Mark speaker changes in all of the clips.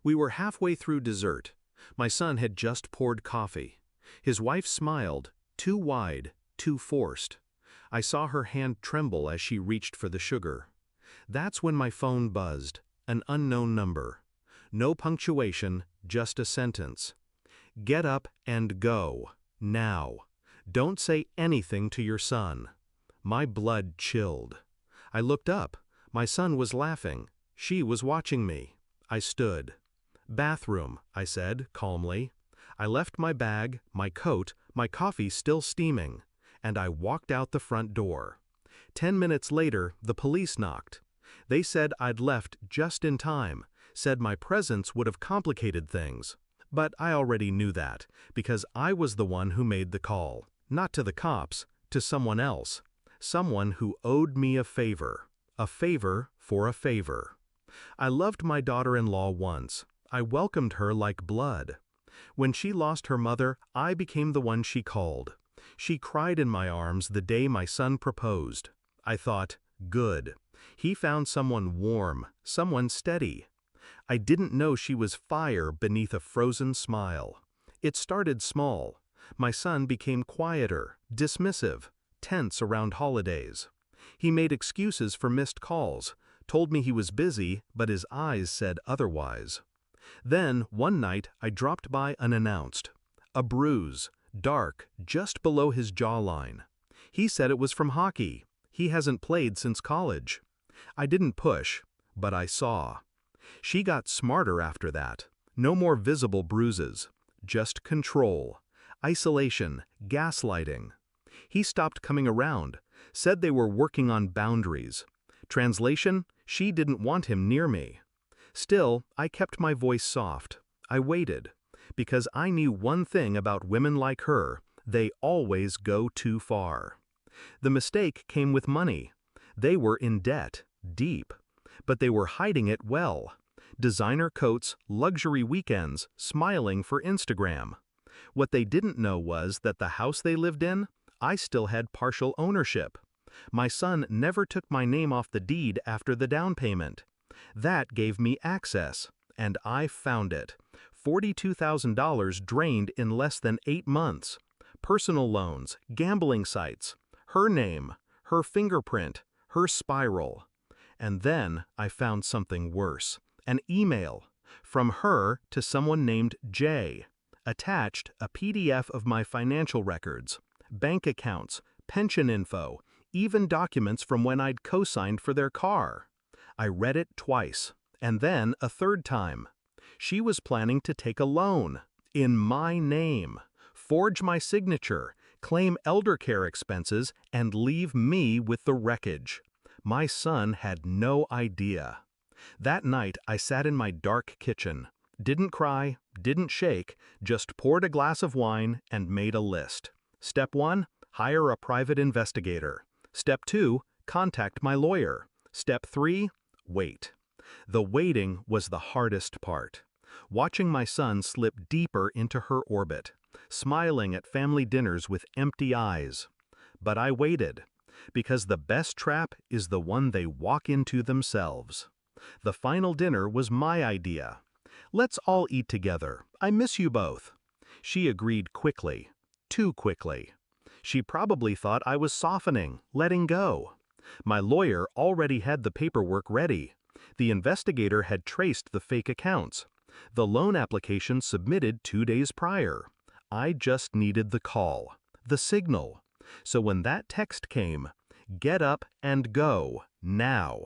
Speaker 1: We were halfway through dessert. My son had just poured coffee. His wife smiled, too wide, too forced. I saw her hand tremble as she reached for the sugar. That's when my phone buzzed, an unknown number. No punctuation, just a sentence. Get up and go, now. Don't say anything to your son. My blood chilled. I looked up. My son was laughing. She was watching me. I stood. Bathroom, I said, calmly. I left my bag, my coat, my coffee still steaming, and I walked out the front door. 10 minutes later, the police knocked. They said I'd left just in time, said my presence would have complicated things. But I already knew that, because I was the one who made the call. Not to the cops, to someone else. Someone who owed me a favor for a favor. I loved my daughter-in-law once. I welcomed her like blood. When she lost her mother, I became the one she called. She cried in my arms the day my son proposed. I thought, good. He found someone warm, someone steady. I didn't know she was fire beneath a frozen smile. It started small. My son became quieter, dismissive, tense around holidays. He made excuses for missed calls, told me he was busy, but his eyes said otherwise. Then, one night, I dropped by unannounced. A bruise, dark, just below his jawline. He said it was from hockey. He hasn't played since college. I didn't push, but I saw. She got smarter after that. No more visible bruises. Just control. Isolation, gaslighting. He stopped coming around, said they were working on boundaries. Translation, she didn't want him near me. Still, I kept my voice soft. I waited. Because I knew one thing about women like her, they always go too far. The mistake came with money. They were in debt, deep. But they were hiding it well. Designer coats, luxury weekends, smiling for Instagram. What they didn't know was that the house they lived in, I still had partial ownership. My son never took my name off the deed after the down payment. That gave me access, and I found it. $42,000 drained in less than 8 months. Personal loans, gambling sites, her name, her fingerprint, her spiral. And then I found something worse. An email. From her to someone named Jay. Attached, a PDF of my financial records, bank accounts, pension info, even documents from when I'd co-signed for their car. I read it twice, and then a third time. She was planning to take a loan, in my name, forge my signature, claim elder care expenses, and leave me with the wreckage. My son had no idea. That night, I sat in my dark kitchen. Didn't cry, didn't shake, just poured a glass of wine and made a list. Step 1, hire a private investigator. Step 2, contact my lawyer. Step 3, wait. The waiting was the hardest part. Watching my son slip deeper into her orbit, smiling at family dinners with empty eyes. But I waited, because the best trap is the one they walk into themselves. The final dinner was my idea. Let's all eat together. I miss you both. She agreed quickly, too quickly. She probably thought I was softening, letting go. My lawyer already had the paperwork ready. The investigator had traced the fake accounts. The loan application submitted 2 days prior. I just needed the call, the signal. So when that text came, get up and go, now.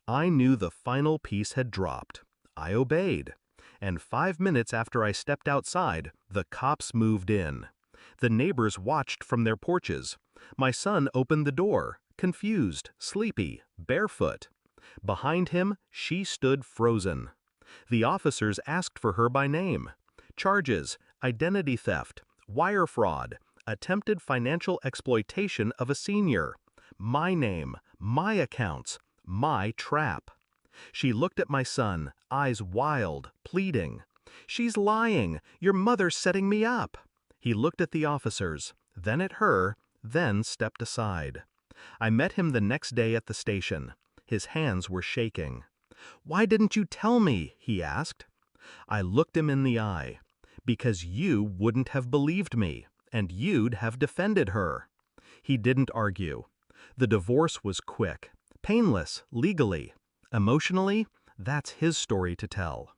Speaker 1: I knew the final piece had dropped. I obeyed. And 5 minutes after I stepped outside, the cops moved in. The neighbors watched from their porches. My son opened the door, confused, sleepy, barefoot. Behind him, she stood frozen. The officers asked for her by name. Charges, identity theft, wire fraud, attempted financial exploitation of a senior. My name, my accounts, my trap. She looked at my son, eyes wild, pleading. She's lying. Your mother's setting me up. He looked at the officers, then at her, then stepped aside. I met him the next day at the station. His hands were shaking. Why didn't you tell me? He asked. I looked him in the eye. Because you wouldn't have believed me, and you'd have defended her. He didn't argue. The divorce was quick, painless, legally. Emotionally, that's his story to tell.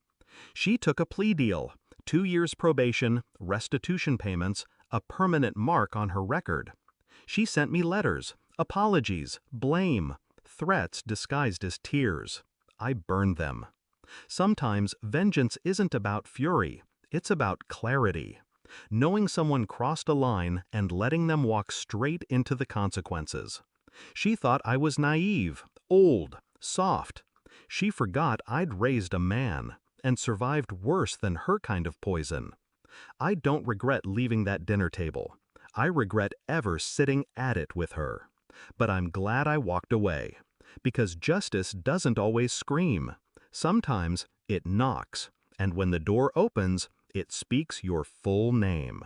Speaker 1: She took a plea deal, 2 years probation, restitution payments, a permanent mark on her record. She sent me letters, apologies, blame, threats disguised as tears. I burned them. Sometimes vengeance isn't about fury, it's about clarity. Knowing someone crossed a line and letting them walk straight into the consequences. She thought I was naive, old, soft. She forgot I'd raised a man and survived worse than her kind of poison. I don't regret leaving that dinner table. I regret ever sitting at it with her. But I'm glad I walked away. Because justice doesn't always scream. Sometimes it knocks, and when the door opens, it speaks your full name.